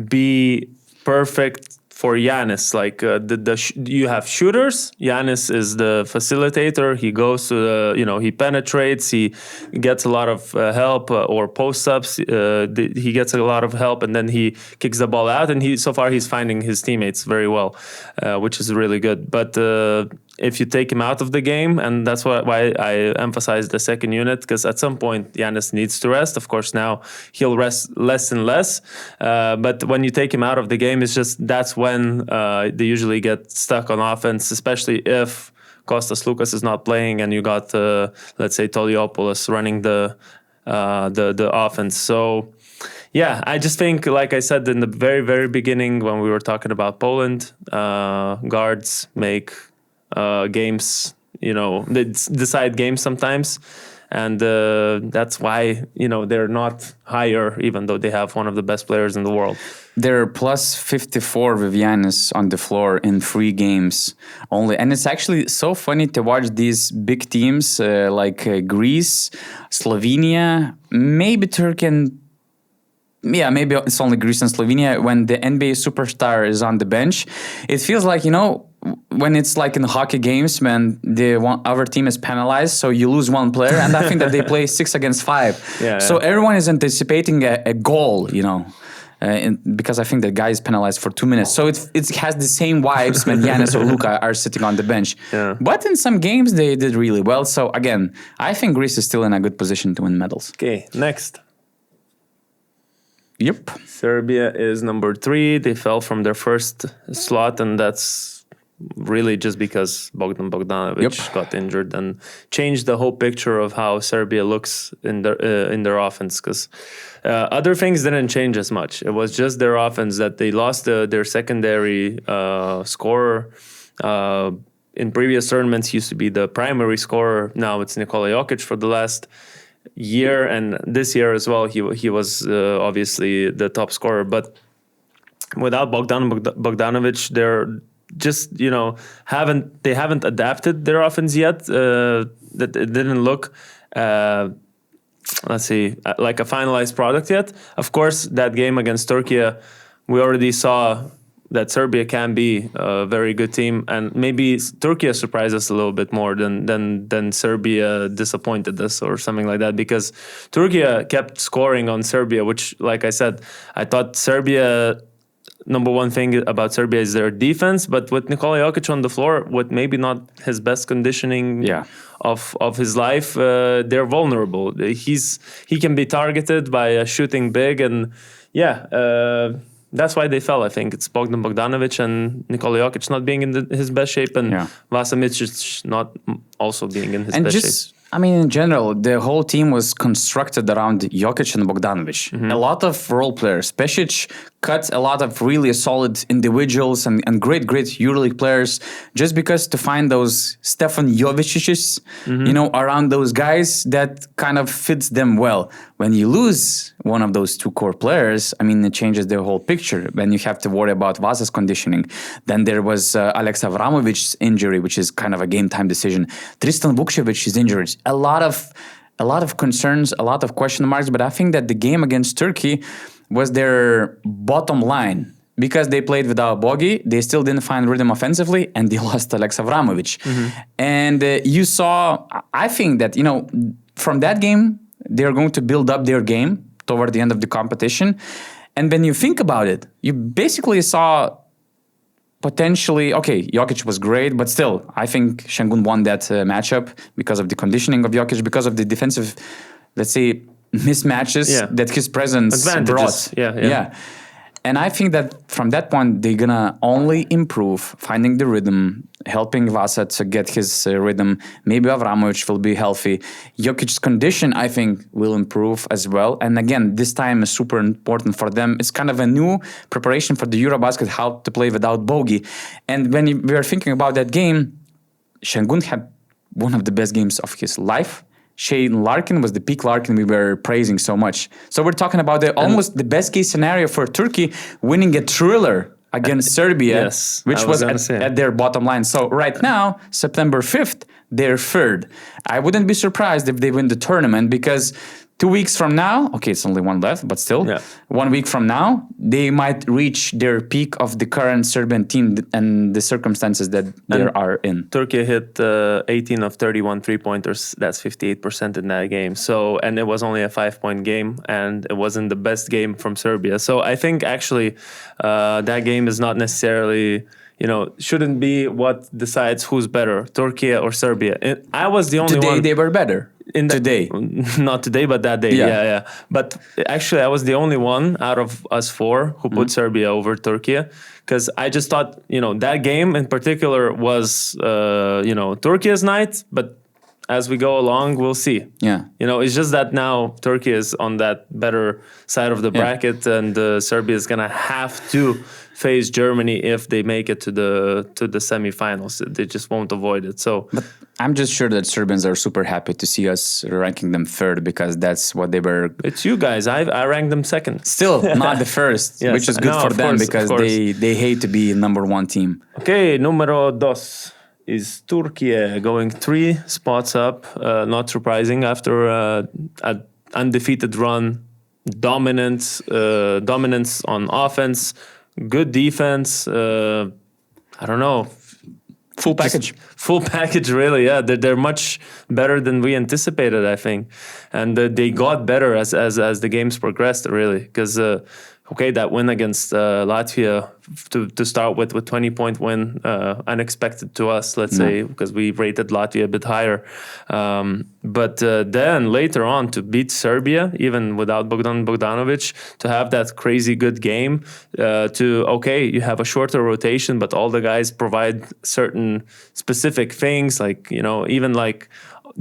[SPEAKER 2] be perfect for Giannis. Like you have shooters. Giannis is the facilitator. He goes to he penetrates. He gets a lot of help or post ups. He gets a lot of help, and then he kicks the ball out. And so far he's finding his teammates very well, which is really good. But if you take him out of the game, and that's why I emphasize the second unit, because at some point Giannis needs to rest. Of course, now he'll rest less and less. But when you take him out of the game, it's just that's when they usually get stuck on offense, especially if Kostas Lukas is not playing and you got, let's say, Toliopoulos running the offense. So, yeah, I just think, like I said in the very, very beginning when we were talking about Poland, guards make games, they decide games sometimes. And that's why, they're not higher, even though they have one of the best players in the world.
[SPEAKER 1] They're plus 54 with Giannis on the floor in 3 games only. And it's actually so funny to watch these big teams like Greece, Slovenia, maybe Turkey, and maybe it's only Greece and Slovenia. When the NBA superstar is on the bench, it feels like, when it's like in hockey games, when the other team is penalized, so you lose one player, and I think that they play 6 against 5. So everyone is anticipating a goal, because I think the guy is penalized for 2 minutes. So it has the same vibes when Giannis or Luka are sitting on the bench. But in some games, they did really well. So again, I think Greece is still in a good position to win medals.
[SPEAKER 2] Okay, next.
[SPEAKER 1] Yep.
[SPEAKER 2] Serbia is number 3. They fell from their first slot, and that's really just because Bogdan Bogdanovic got injured and changed the whole picture of how Serbia looks in their offense, because other things didn't change as much. It was just their offense that they lost their secondary scorer. In previous tournaments, he used to be the primary scorer. Now it's Nikola Jokic for the last year, and this year as well. He was obviously the top scorer, but without Bogdanovic, they're just haven't adapted their offense yet. That it didn't look. Let's see, like a finalized product yet. Of course, that game against Turkey, we already saw that Serbia can be a very good team, and maybe Turkey surprised us a little bit more than Serbia disappointed us or something like that, because Turkey kept scoring on Serbia, which, like I said, I thought Serbia. Number one thing about Serbia is their defense, but with Nikola Jokic on the floor, with maybe not his best conditioning of his life, they're vulnerable. He can be targeted by a shooting big, and that's why they fell. I think it's Bogdanovic and Nikola Jokic not being in his best shape, and Vasa Micic not also being in his best shape.
[SPEAKER 1] I mean, in general, the whole team was constructed around Jokic and Bogdanovic. Mm-hmm. A lot of role players. Pesic cut a lot of really solid individuals and great EuroLeague players just because to find those Stefan Jovicic's, around those guys that kind of fits them well. When you lose one of those two core players, I mean, it changes the whole picture. When you have to worry about Vasa's conditioning. Then there was Alex Avramovic's injury, which is kind of a game-time decision. Tristan Vukcevic's injuries. A lot of concerns, a lot of question marks, but I think that the game against Turkey was their bottom line because they played without Bogi. They still didn't find rhythm offensively, and they lost Alex Avramovic. Mm-hmm. And you saw, I think that, from that game, they're going to build up their game toward the end of the competition. And when you think about it, you basically saw potentially, Jokic was great, but still, I think Şengün won that matchup because of the conditioning of Jokic, because of the defensive, let's say, mismatches that his presence brought. Yeah. And I think that from that point, they're going to only improve, finding the rhythm, helping Vasa to get his rhythm. Maybe Avramovic will be healthy. Jokic's condition, I think, will improve as well. And again, this time is super important for them. It's kind of a new preparation for the EuroBasket, how to play without Bogi. And when we were thinking about that game, Şengün had one of the best games of his life. Shane Larkin was the peak Larkin we were praising so much. So we're talking about almost the best case scenario for Turkey winning a thriller against Serbia, which was at their bottom line. So right now, September 5th, they're third. I wouldn't be surprised if they win the tournament because 2 weeks from now, it's only one left, but still, 1 week from now, they might reach their peak of the current Serbian team and the circumstances that they are in.
[SPEAKER 2] Turkey hit 18 of 31 3-pointers. That's 58% in that game. So, and it was only a 5-point game, and it wasn't the best game from Serbia. So I think actually that game is not necessarily, shouldn't be what decides who's better, Turkey or Serbia. I was the only one.
[SPEAKER 1] Today they were better. Today.
[SPEAKER 2] Not today, but that day. Yeah. But actually, I was the only one out of us four who put Serbia over Turkey, because I just thought, that game in particular was, Turkey's night, but as we go along, we'll see.
[SPEAKER 1] Yeah.
[SPEAKER 2] It's just that now Turkey is on that better side of the bracket, and Serbia is going to have to face Germany if they make it to the semifinals. They just won't avoid it. So,
[SPEAKER 1] but I'm just sure that Serbians are super happy to see us ranking them third, because that's what they were.
[SPEAKER 2] It's you guys. I ranked them second.
[SPEAKER 1] Still not the first, which is good for them because they hate to be number one team.
[SPEAKER 2] Okay, numero dos is Turkey going 3 spots up. Not surprising after an undefeated run, dominance on offense. Good defense. I don't know.
[SPEAKER 1] Full package,
[SPEAKER 2] really. Yeah, they're much better than we anticipated, I think, and they got better as the games progressed, really. Because that win against Latvia to start with 20-point win, unexpected to us, let's say, because we rated Latvia a bit higher. But then later on to beat Serbia, even without Bogdanovic, to have that crazy good game, you have a shorter rotation, but all the guys provide certain specific things, like, even like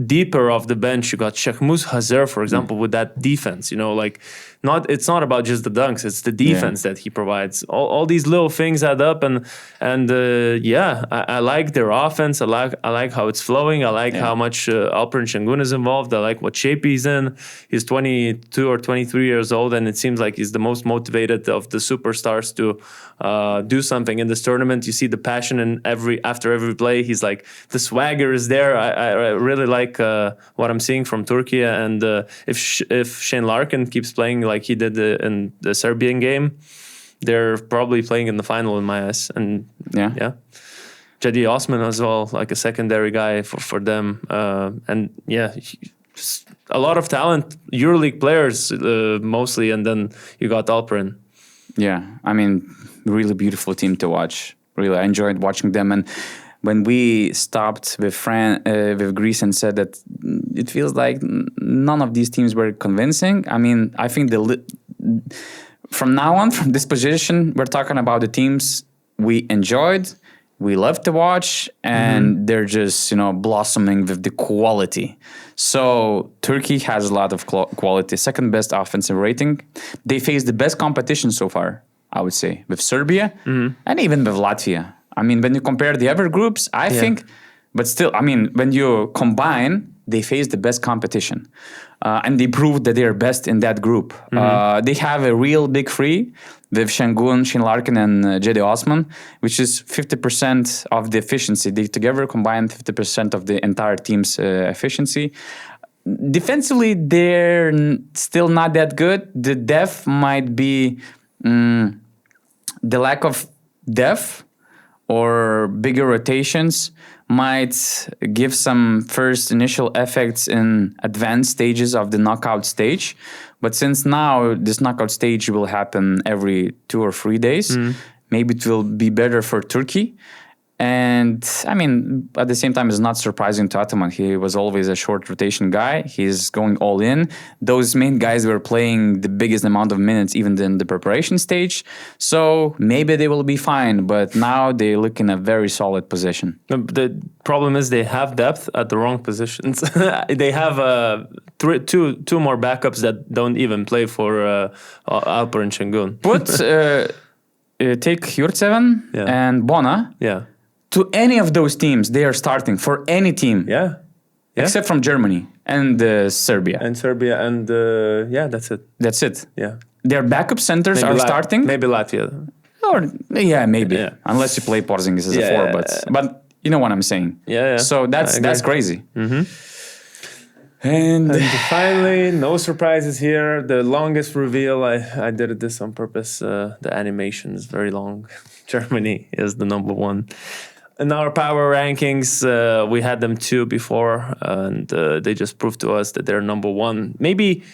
[SPEAKER 2] deeper off the bench, you got Shekhmus Hazer, for example, with that defense. It's not about just the dunks; it's the defense that he provides. All these little things add up, and I like their offense. I like how it's flowing. I like how much Alperen Şengün is involved. I like what shape he's in. He's 22 or 23 years old, and it seems like he's the most motivated of the superstars to do something in this tournament. You see the passion in after every play. He's like, the swagger is there. I really like what I'm seeing from Turkey, and if Shane Larkin keeps playing like he did in the Serbian game, they're probably playing in the final in my eyes. And Cedi Osman as well, like a secondary guy for them. Just a lot of talent, EuroLeague players mostly, and then you got Alperen.
[SPEAKER 1] Yeah, I mean, really beautiful team to watch. Really, I enjoyed watching them. And when we stopped with Greece and said that it feels like none of these teams were convincing, I mean, I think from now on, from this position, we're talking about the teams we enjoyed, we love to watch, and they're just, blossoming with the quality. So Turkey has a lot of quality, second best offensive rating. They face the best competition so far, I would say, with Serbia and even with Latvia. I mean, when you compare the other groups, I think, but still, I mean, when you combine, they face the best competition. And they proved that they're best in that group. They have a real big three with Şengün, Shane Larkin, and Cedi Osman, which is 50% of the efficiency. They together combine 50% of the entire team's efficiency. Defensively, they're still not that good. The depth might be the lack of depth or bigger rotations might give some first initial effects in advanced stages of the knockout stage. But since now this knockout stage will happen every 2 or 3 days, maybe it will be better for Turkey. And I mean, at the same time, it's not surprising to Ataman. He was always a short rotation guy. He's going all in. Those main guys were playing the biggest amount of minutes, even in the preparation stage. So maybe they will be fine. But now they look in a very solid position.
[SPEAKER 2] The problem is they have depth at the wrong positions. They have two more backups that don't even play for Alperen Şengün.
[SPEAKER 1] Take Yurtseven and Bona.
[SPEAKER 2] Yeah.
[SPEAKER 1] To any of those teams, they are starting for any team.
[SPEAKER 2] Yeah.
[SPEAKER 1] Except from Germany and Serbia.
[SPEAKER 2] And that's it.
[SPEAKER 1] That's it.
[SPEAKER 2] Yeah.
[SPEAKER 1] Their backup centers are starting.
[SPEAKER 2] Maybe Latvia.
[SPEAKER 1] Or maybe. Yeah. Unless you play Porzingis as a four, but you know what I'm saying.
[SPEAKER 2] Yeah.
[SPEAKER 1] So that's crazy.
[SPEAKER 2] And finally, no surprises here. The longest reveal, I did this on purpose. The animation is very long. Germany is the number one. In our power rankings, we had them 2 before, and they just proved to us that they're number one. Maybe,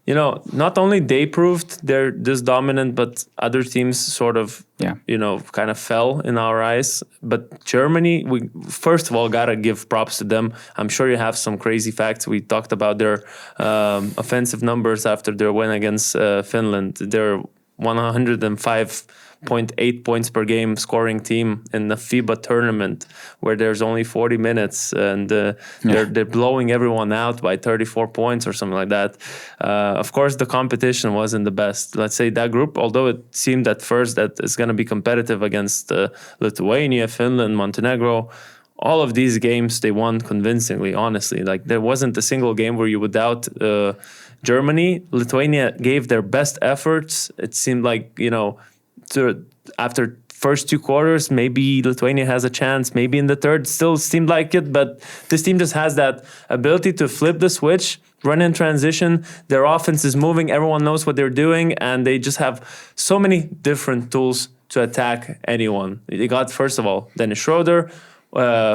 [SPEAKER 2] not only they proved they're this dominant, but other teams sort of, kind of fell in our eyes. But Germany, we first of all gotta give props to them. I'm sure you have some crazy facts. We talked about their offensive numbers after their win against Finland. They're 105.8 points per game scoring team in the FIBA tournament where there's only 40 minutes and they're blowing everyone out by 34 points or something like that. Of course, the competition wasn't the best. Let's say that group, although it seemed at first that it's going to be competitive against Lithuania, Finland, Montenegro, all of these games they won convincingly, honestly. Like there wasn't a single game where you would doubt Germany. Lithuania gave their best efforts. It seemed like, after first 2 quarters, maybe Lithuania has a chance. Maybe in the third, still seemed like it. But this team just has that ability to flip the switch, run in transition. Their offense is moving. Everyone knows what they're doing. And they just have so many different tools to attack anyone. They got, first of all, Dennis Schroeder,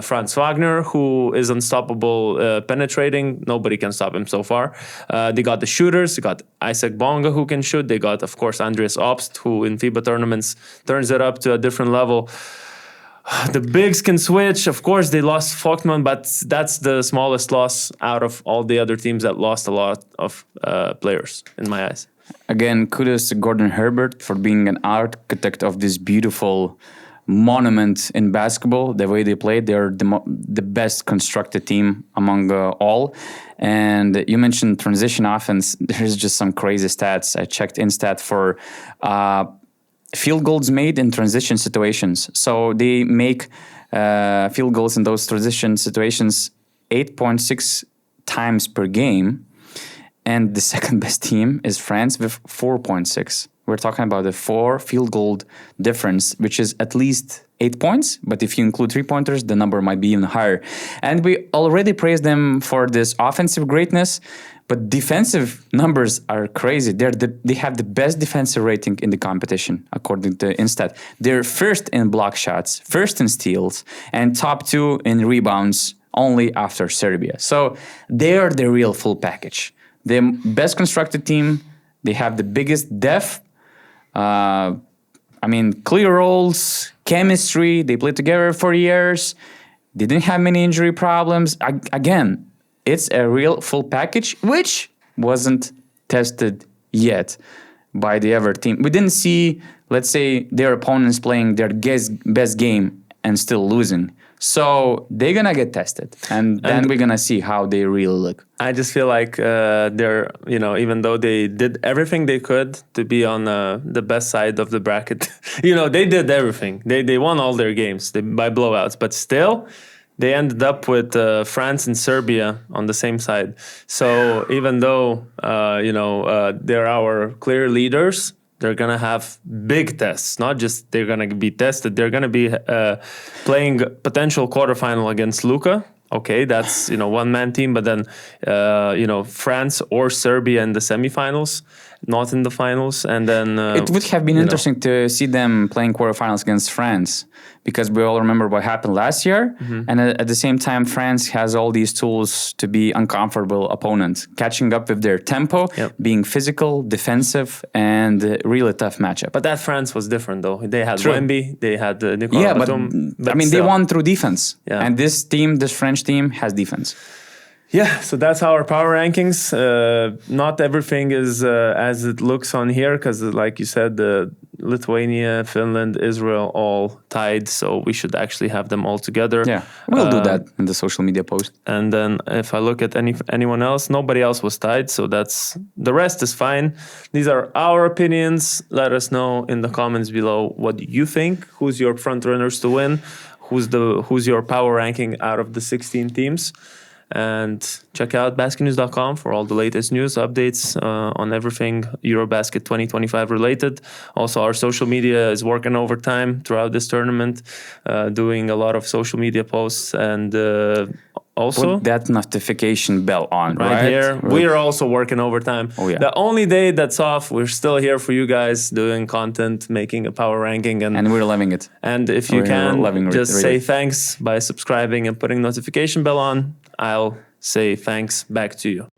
[SPEAKER 2] Franz Wagner, who is unstoppable penetrating. Nobody can stop him so far. They got the shooters. They got Isaac Bonga, who can shoot. They got, of course, Andreas Obst, who in FIBA tournaments turns it up to a different level. The bigs can switch. Of course, they lost Vogtman, but that's the smallest loss out of all the other teams that lost a lot of players, in my eyes.
[SPEAKER 1] Again, kudos to Gordon Herbert for being an architect of this beautiful monument in basketball. The way they play, they're the best constructed team among all. And you mentioned transition offense. There's just some crazy stats. I checked Instat for field goals made in transition situations. So they make field goals in those transition situations 8.6 times per game. And the second best team is France with 4.6. We're talking about a 4 field goal difference, which is at least 8 points. But if you include 3-pointers, the number might be even higher. And we already praised them for this offensive greatness, but defensive numbers are crazy. They have the best defensive rating in the competition, according to Instat. They're first in block shots, first in steals, and top 2 in rebounds, only after Serbia. So they're the real full package. The best constructed team. They have the biggest depth. Clear roles, chemistry. They played together for years. They didn't have many injury problems. Again, it's a real full package, which wasn't tested yet by the other team. We didn't see, let's say, their opponents playing their best game and still losing. So they're going to get tested. And then we're going to see how they really look.
[SPEAKER 2] I just feel like they're, even though they did everything they could to be on the best side of the bracket, they did everything. They won all their games by blowouts. But still, they ended up with France and Serbia on the same side. So even though, they're our clear leaders, they're going to have big tests, not just they're going to be tested. They're going to be playing potential quarterfinal against Luka. Okay, that's, one-man team, but then, France or Serbia in the semifinals, not in the finals. And then...
[SPEAKER 1] it would have been interesting to see them playing quarterfinals against France, because we all remember what happened last year. Mm-hmm. And at the same time, France has all these tools to be uncomfortable opponents, catching up with their tempo, being physical, defensive, and really tough matchup.
[SPEAKER 2] But that France was different, though. They had Wemby, they had Nicolas Batum.
[SPEAKER 1] But they won through defense. Yeah. And this French team has defense.
[SPEAKER 2] Yeah, so that's our power rankings. Not everything is as it looks on here, because like you said, Lithuania, Finland, Israel all tied, so we should actually have them all together.
[SPEAKER 1] Yeah, we'll do that in the social media post.
[SPEAKER 2] And then if I look at anyone else, nobody else was tied, so the rest is fine. These are our opinions. Let us know in the comments below what you think. Who's your front runners to win? Who's your power ranking out of the 16 teams? And check out BasketNews.com for all the latest news updates on everything EuroBasket 2025 related. Also, our social media is working overtime throughout this tournament, doing a lot of social media posts, and also
[SPEAKER 1] put that notification bell on right
[SPEAKER 2] here. We are also working overtime.
[SPEAKER 1] Oh, yeah.
[SPEAKER 2] The only day that's off, we're still here for you guys, doing content, making a power ranking, and
[SPEAKER 1] we're loving it.
[SPEAKER 2] And if you can, just say thanks by subscribing and putting notification bell on. I'll say thanks back to you.